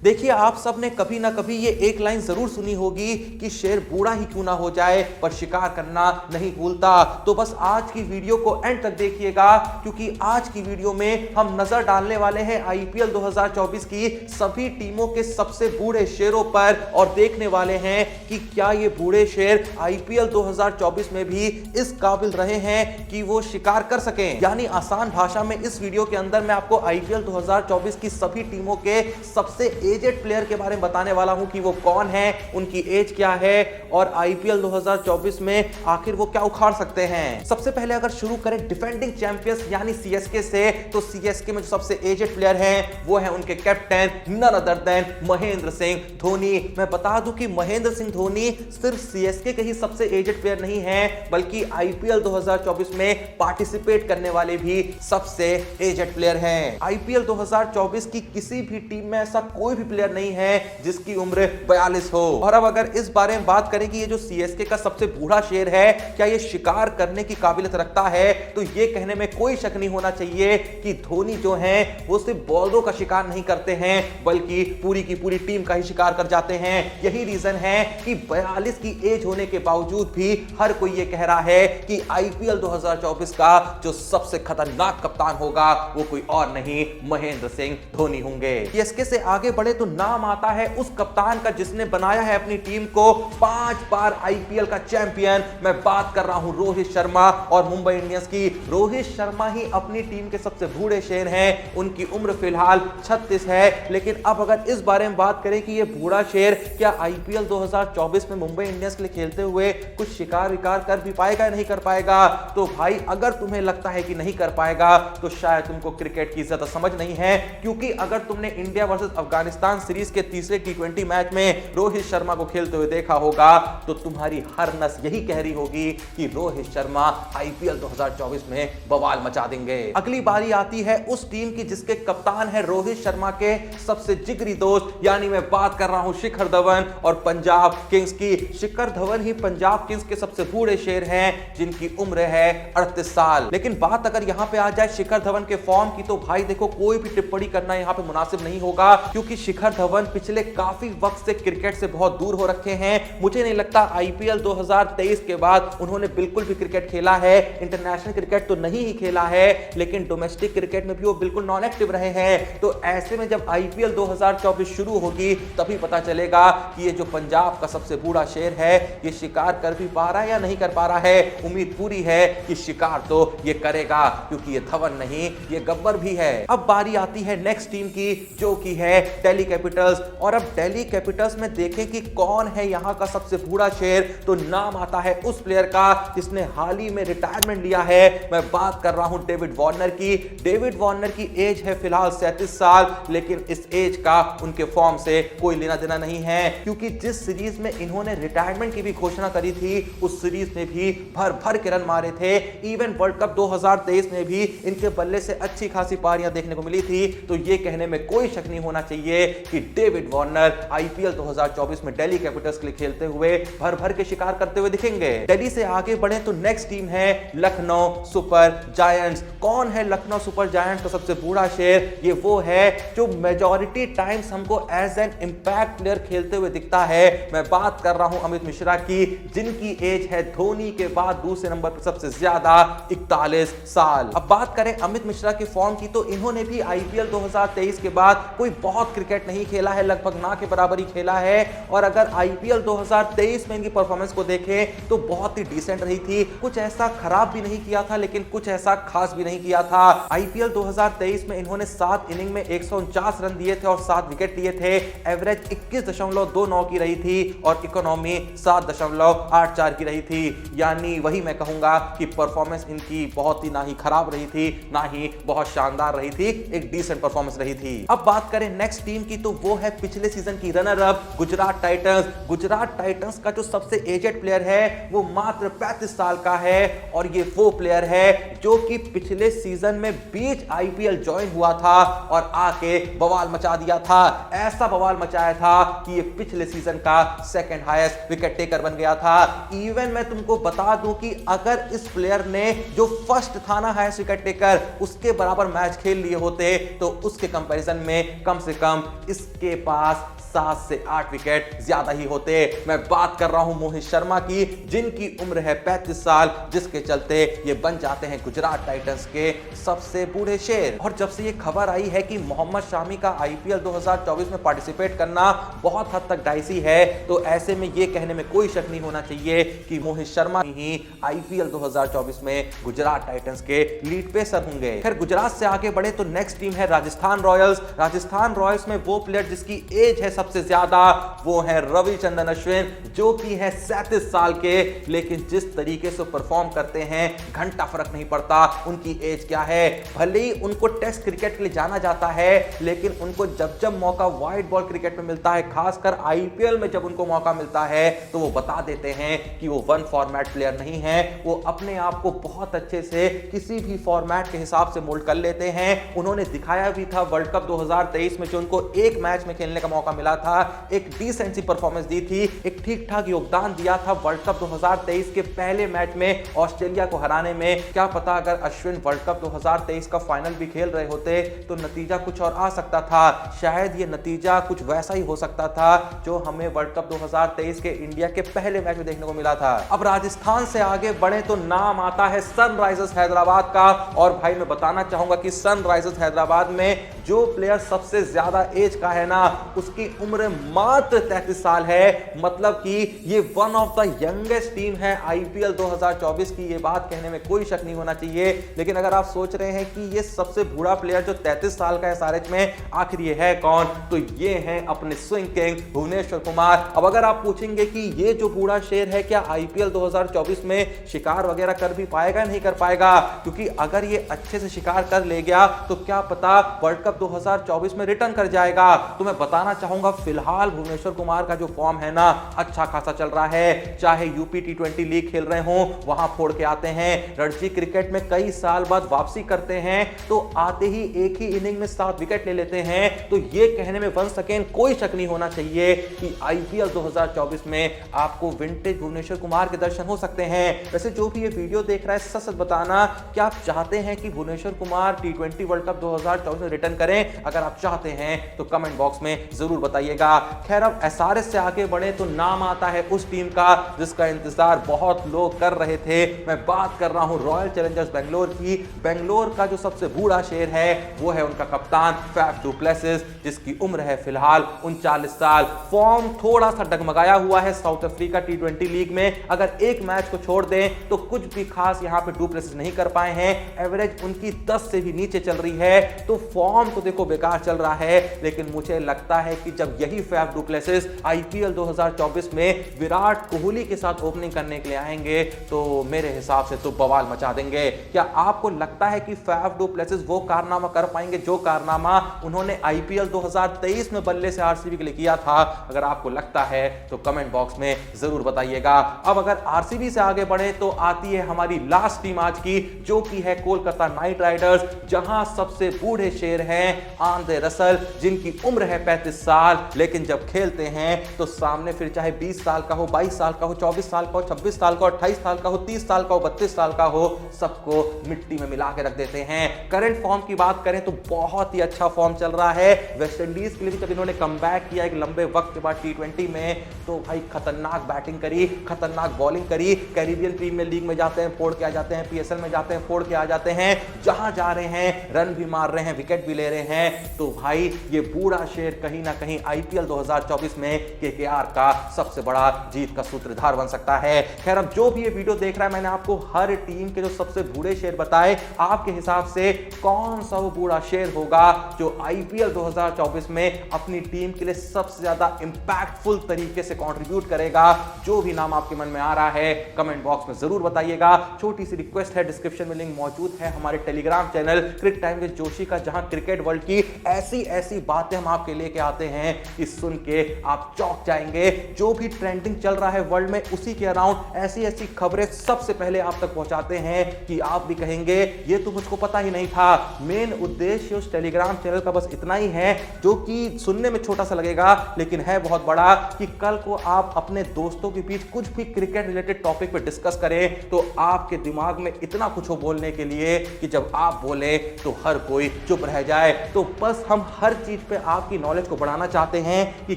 देखिए, आप सब ने कभी ना कभी ये एक लाइन जरूर सुनी होगी कि शेर बूढ़ा ही क्यों ना हो जाए पर शिकार करना नहीं भूलता। तो बस आज की वीडियो को एंड तक देखिएगा, क्योंकि आज की वीडियो में हम नजर डालने वाले हैं आईपीएल 2024 की सभी टीमों के सबसे बूढ़े शेरों पर और देखने वाले हैं कि क्या ये बूढ़े शेर आईपीएल 2024 में भी इस काबिल रहे हैं कि वो शिकार कर सकें। यानी आसान भाषा में इस वीडियो के अंदर मैं आपको आईपीएल 2024 की सभी टीमों के सबसे एजेड प्लेयर के बारे में बताने वाला हूं कि वो कौन है, उनकी एज क्या है और आईपीएल 2024 में आखिर वो क्या उखाड़ सकते हैं। सबसे पहले अगर शुरू करें डिफेंडिंग चैंपियंस यानी सीएसके से, तो सीएसके में जो सबसे एजेड प्लेयर हैं वो है उनके captain none other than Mahendra Singh Dhoni. मैं बता दूं कि महेंद्र सिंह धोनी सिर्फ सीएसके के ही सबसे एजेड प्लेयर नहीं है, बल्कि आईपीएल 2024 में पार्टिसिपेट करने वाले भी सबसे एजेड प्लेयर हैं। आईपीएल 2024 की किसी भी टीम में ऐसा कोई भी प्लेयर नहीं है जिसकी उम्र 42 हो। और अब अगर इस बारे में बात करें कि ये जो सीएसके का सबसे बूढ़ा शेर है क्या ये शिकार करने की काबिलियत रखता है, तो ये कहने में कोई शक नहीं होना चाहिए कि धोनी जो हैं वो सिर्फ बॉलरों का शिकार नहीं करते हैं बल्कि पूरी की पूरी टीम का ही शिकार कर जाते हैं। यही रीजन है कि 42 की एज होने के बावजूद भी हर कोई ये कह रहा है कि आईपीएल 2024 का जो सबसे खतरनाक कप्तान होगा वो कोई और नहीं महेंद्र सिंह धोनी होंगे। सीएसके से आगे बढ़े तो नाम आता है उस कप्तान का जिसने बनाया है अपनी टीम को 5 बार आईपीएल का चैंपियन। मैं बात कर रहा हूं रोहित शर्मा और मुंबई इंडियंस की। रोहित शर्मा ही अपनी टीम के सबसे बूढ़े शेर हैं, उनकी उम्र फिलहाल 36 है। लेकिन अब अगर इस बारे में बात करें कि ये बूढ़ा शेर क्या आईपीएल 2024 में मुंबई इंडियंस के लिए खेलते हुए कुछ शिकार विकार कर भी पाएगा या नहीं कर पाएगा, तो भाई अगर तुम्हें लगता है कि नहीं कर पाएगा तो शायद तुमको क्रिकेट की ज्यादा समझ नहीं है। क्योंकि अगर तुमने इंडिया वर्सेस अफगानिस्तान सीरीज के तीसरे टी20 मैच में रोहित शर्मा को खेलते हुए देखा होगा तो तुम्हारी हर नस यही कह रही होगी कि रोहित शर्मा आईपीएल 2024 में बवाल मचा देंगे। अगली बारी आती है उस टीम की जिसके कप्तान है रोहित शर्मा के सबसे जिगरी दोस्त, यानी मैं बात कर रहा हूं शिखर धवन और पंजाब किंग्स की। शिखर धवन ही पंजाब किंग्स के सबसे बूढ़े शेर हैं जिनकी उम्र है 38 साल। लेकिन बात अगर यहां पे आ जाए शिखर धवन के फॉर्म की, तो भाई देखो कोई भी टिप्पणी करना यहां पे मुनासिब नहीं होगा, क्योंकि शिखर धवन पिछले काफी वक्त से क्रिकेट से बहुत दूर हो रखे हैं। मुझे नहीं लगता आईपीएल 2023 के बाद उन्होंने बिल्कुल भी क्रिकेट खेला है। इंटरनेशनल क्रिकेट तो नहीं ही खेला है, लेकिन डोमेस्टिक क्रिकेट में भी वो बिल्कुल नॉन एक्टिव रहे हैं। तो ऐसे में जब आईपीएल 2024 शुरू होगी तभी पता चलेगा कि ये जो पंजाब का सबसे बूढ़ा शेर है ये शिकार कर भी पा रहा है या नहीं कर पा रहा है। उम्मीद पूरी है कि शिकार तो ये करेगा, क्योंकि ये धवन नहीं ये गब्बर भी है। अब बारी आती है नेक्स्ट टीम की, जो की है दिल्ली कैपिटल्स। और अब दिल्ली कैपिटल्स में देखें कि कौन है यहां का सबसे बूढ़ा शेर, तो नाम आता है उस प्लेयर का जिसने हाल ही में रिटायरमेंट लिया है। मैं बात कर रहा हूं डेविड वार्नर की। डेविड वार्नर की एज है फिलहाल 37 साल, लेकिन इस एज का उनके फॉर्म से कोई लेना देना नहीं है, क्योंकि जिस सीरीज में इन्होंने रिटायरमेंट की भी घोषणा करी थी उस सीरीज में भी भर भर के रन मारे थे। इवन वर्ल्ड कप 2023 में भी इनके बल्ले से अच्छी खासी पारियां देखने को मिली थी। तो ये कहने में कोई शक नहीं होना चाहिए कि डेविड वार्नर आईपीएल 2024 में दिल्ली कैपिटल्स के लिए खेलते हुए भर भर के शिकार करते हुए दिखेंगे। दिल्ली से आगे बढ़े तो नेक्स्ट टीम है लखनऊ सुपर जायंट्स। कौन है लखनऊ सुपर जायंट्स का सबसे बूढ़ा शेर? ये वो है जो मेजॉरिटी टाइम्स हमको एज एन इंपैक्ट प्लेयर खेलते हुए दिखता है। मैं बात कर रहा हूं अमित मिश्रा की, जिनकी एज है धोनी के बाद दूसरे नंबर पर सबसे ज्यादा 41 साल। अब बात करें अमित मिश्रा की फॉर्म की, तो इन्होंने भी आईपीएल 2023 के बाद कोई बहुत क्रिकेट नहीं खेला है, लगभग ना के बराबर ही खेला है। और अगर आईपीएल 2023 में इनकी परफॉर्मेंस को देखें तो बहुत ही डिसेंट रही थी। कुछ ऐसा खराब भी नहीं किया था, लेकिन कुछ ऐसा खास भी नहीं किया था। आईपीएल 2023 में इन्होंने 7 इनिंग में 149 रन दिए थे और 7 विकेट लिए थे। एवरेज 21.29 की रही थी और इकोनॉमी 7.84 की रही थी। यानी वही मैं कहूंगा कि परफॉर्मेंस इनकी बहुत ही ना ही खराब रही थी ना ही बहुत शानदार रही थी, एक डिसेंट परफॉर्मेंस रही थी। अब बात करें नेक्स्ट टीम की, तो वो है पिछले सीजन की runner up Gujarat Titans. Gujarat Titans का जो सबसे एजेड प्लेयर है वो मात्र 35 साल का है और ये वो प्लेयर है जो कि पिछले सीजन में बीच आईपीएल ज्वाइन हुआ था और आके बवाल मचा दिया था। ऐसा बवाल मचाया था कि ये पिछले सीजन का सेकंड हाईएस्ट विकेट टेकर बन गया था। इवन मैं तुमको बता दूं कि अगर इस प्लेयर ने जो फर्स्ट था ना हाईएस्ट विकेट टेकर उसके बराबर मैच खेल लिए होते तो उसके कंपैरिजन में कम से कम इसके पास 7 से 8 विकेट ज्यादा ही होते। मैं बात कर रहा हूं मोहित शर्मा की, जिनकी उम्र है 35 साल, जिसके चलते ये बन जाते हैं गुजरात टाइटंस के सबसे बूढ़े शेर। और जब से ये खबर आई है कि मोहम्मद शामी का आईपीएल 2024 में पार्टिसिपेट करना बहुत हद तक डाइसी है, तो ऐसे में ये कहने में कोई शक नहीं होना चाहिए कि मोहित शर्मा ही आईपीएल 2024 में गुजरात टाइटंस के लीड पेसर होंगे। फिर गुजरात से आगे बढ़े तो नेक्स्ट टीम है राजस्थान रॉयल्स। राजस्थान रॉयल्स में वो प्लेयर जिसकी एज है सबसे ज्यादा, वो है रविचंद्रन अश्विन, जो कि है 37 साल के, लेकिन जिस तरीके से परफॉर्म करते हैं घंटा फर्क नहीं पड़ता उनकी एज क्या है। भले ही उनको टेस्ट क्रिकेट के लिए जाना जाता है, लेकिन उनको जब जब मौका व्हाइट बॉल क्रिकेट में मिलता है, खासकर आईपीएल में जब उनको मौका मिलता है, तो वो बता देते हैं कि वो वन फॉर्मेट प्लेयर नहीं है। वो अपने आप को बहुत अच्छे से किसी भी फॉर्मेट के हिसाब से मोल्ड कर लेते हैं। उन्होंने दिखाया भी था वर्ल्ड कप 2023 में, जो उनको एक मैच में खेलने का मौका मिला था, एक डिसेंट सी परफॉर्मेंस दी थी, एक ठीक ठाक योगदान दिया था वर्ल्ड कप 2023 के पहले मैच में ऑस्ट्रेलिया को हराने में। क्या पता अगर अश्विन वर्ल्ड कप 2023 का फाइनल भी खेल रहे होते तो नतीजा कुछ और आ सकता था। शायद ये नतीजा कुछ वैसा ही हो सकता था जो हमें वर्ल्ड कप 2023 के इंडिया के पहले मैच में देखने को मिला था। अब राजस्थान से आगे बढ़े तो नाम आता है सनराइजर्स हैदराबाद का। और भाई मैं बताना चाहूंगा कि सनराइजर्स हैदराबाद में जो प्लेयर सबसे ज्यादा एज का है ना, उसकी उम्र मात्र 33 साल है। मतलब कि ये one of the youngest team है आईपीएल 2024 की, ये बात कहने में कोई शक नहीं होना चाहिए। लेकिन अगर आप सोच रहे हैं कि ये सबसे बूढ़ा प्लेयर जो 33 साल का है एसआरएच में, आखिर ये है कौन, तो ये हैं अपने स्विंग किंग भुवनेश्वर कुमार। अब अगर आप पूछेंगे कि ये जो बूढ़ा शेर है क्या आईपीएल 2024 में शिकार वगैरह कर भी पाएगा, नहीं कर पाएगा, क्योंकि अगर ये अच्छे से शिकार कर ले गया तो क्या पता वर्ल्ड कप 2024 में रिटर्न कर जाएगा। तो मैं बताना चाहूंगा फिलहाल भुवनेश्वर कुमार का जो फॉर्म है ना, अच्छा खासा चल रहा है। चाहे यूपी टी20 लीग खेल रहे हो, वहां फोड़ के आते हैं, रणजी क्रिकेट में कई साल बाद वापसी करते हैं, तो आते ही एक ही इनिंग में 7 विकेट ले लेते हैं। तो ये कहने में वन सेकेंड कोई शक नहीं होना चाहिए कि आईपीएल 2024 में आपको विंटेज भुवनेश्वर कुमार के दर्शन हो सकते हैं। वैसे जो भी ये वीडियो देख रहा है, सच सच बताना, क्या आप चाहते हैं कि भुवनेश्वर कुमार टी20 वर्ल्ड कप 2024 में रिटर्न करें? अगर आप चाहते हैं तो कमेंट बॉक्स में जरूर बताइएगा। खैर अब एसआरएच से आगे बढ़े तो नाम आता है उस टीम का जिसका इंतजार बहुत लोग कर रहे थे। मैं बात कर रहा हूं रॉयल चैलेंजर्स बेंगलोर की। बेंगलोर का जो सबसे बूढ़ा शेर है वो है उनका कप्तान फैफ डू प्लेसिस, जिसकी उम्र है फिलहाल 39 साल। फॉर्म थोड़ा सा डगमगाया हुआ है साउथ अफ्रीका टी20 लीग में। अगर एक मैच को छोड़ दें तो कुछ भी खास यहां पे डू प्लेसिस नहीं कर पाए हैं। एवरेज उनकी 10 से भी नीचे चल रही है, तो फॉर्म तो देखो बेकार चल रहा है। लेकिन मुझे लगता है कि जब यही फैफ डू प्लेसिस आईपीएल 2024 में विराट कोहली के साथ ओपनिंग करने के लिए आएंगे तो मेरे हिसाब से तो बवाल मचा देंगे। क्या आपको लगता है कि फैफ डू प्लेसिस वो कारनामा कर पाएंगे जो कारनामा उन्होंने आईपीएल 2023 में बल्ले से आरसीबी के लिए किया था? अगर आपको लगता है तो कमेंट बॉक्स में जरूर बताइएगा। अब अगर आरसीबी से आगे बढ़े तो आती है हमारी लास्ट टीम आज की, जो कि है कोलकाता नाइट राइडर्स, जहां सबसे बूढ़े शेर हैं आंद्रे रसल, जिनकी उम्र है 35 साल। लेकिन जब खेलते हैं तो सामने फिर चाहे 20 साल का हो, 22 साल का हो, 24 साल का हो, 26 साल का हो, 28 साल का हो, 30 साल का हो, 32 साल का हो, सबको मिट्टी में मिला के रख देते हैं। करंट फॉर्म की बात करें तो बहुत ही अच्छा फॉर्म चल रहा है। वेस्ट इंडीज के लिए भी जब इन्होंने कमबैक किया एक लंबे वक्त के बाद टी20 में, तो भाई खतरनाक बैटिंग करी, खतरनाक बॉलिंग करी। कैरिबियन प्रीमियर लीग में जाते हैं, फोड़ के आ जाते हैं, पीएसएल में जाते हैं, फोड़ के आ जाते हैं। जहां जा रहे हैं रन भी मार रहे हैं, विकेट भी ले रहे हैं। तो भाई ये बूढ़ा शेर कहीं ना कहीं आईपीएल 2024 में केकेआर का सबसे बड़ा जीत का सूत्रधार बन सकता है। खैर अब जो भी ये वीडियो देख रहा है, मैंने आपको हर टीम के जो सबसे बूढ़े शेर बताए। आपके हिसाब से कौन सा वो बूढ़ा शेर होगा जो आईपीएल 2024 में अपनी टीम के लिए सबसे ज्यादा इंपैक्टफुल तरीके से कंट्रीब्यूट करेगा? जो भी नाम आपके मन में आ रहा है कमेंट बॉक्स में जरूर बताइएगा। छोटी सी रिक्वेस्ट है, डिस्क्रिप्शन में लिंक मौजूद है हमारे Telegram channel Cric Time with Joshi का, जहां क्रिकेट वर्ल्ड की ऐसी बातें हम आपके लेके आते हैं कि सुन के आप चौंक जाएंगे। जो भी ट्रेंडिंग चल रहा है वर्ल्ड में, उसी के अराउंड ऐसी खबरें सबसे पहले आप तक पहुंचाते हैं कि आप भी कहेंगे ये तो मुझको पता ही नहीं था। मेन उद्देश्य उस टेलीग्राम चैनल का बस इतना ही है, जो कि सुनने में छोटा सा लगेगा लेकिन है बहुत बड़ा, कि कल को आप अपने दोस्तों के बीच कुछ भी क्रिकेट रिलेटेड टॉपिक पे डिस्कस करें तो आपके दिमाग में इतना कुछ हो बोलने के लिए कि जब आप बोले तो हर कोई चुप रह जाए। जाए। तो बस हम हर चीज पे आपकी नॉलेज को बढ़ाना चाहते हैं कि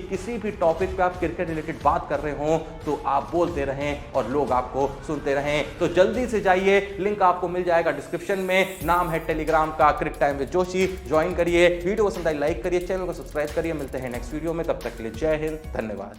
किसी भी टॉपिक पे आप क्रिकेट रिलेटेड बात कर रहे हो तो आप बोलते रहें और लोग आपको सुनते रहें। तो जल्दी से जाइए, लिंक आपको मिल जाएगा डिस्क्रिप्शन में, नाम है टेलीग्राम का क्रिक टाइम विद जोशी, ज्वाइन करिए। वीडियो पसंद आई लाइक करिए, चैनल को सब्सक्राइब करिए। मिलते हैं नेक्स्ट वीडियो में, तब तक के लिए जय हिंद, धन्यवाद।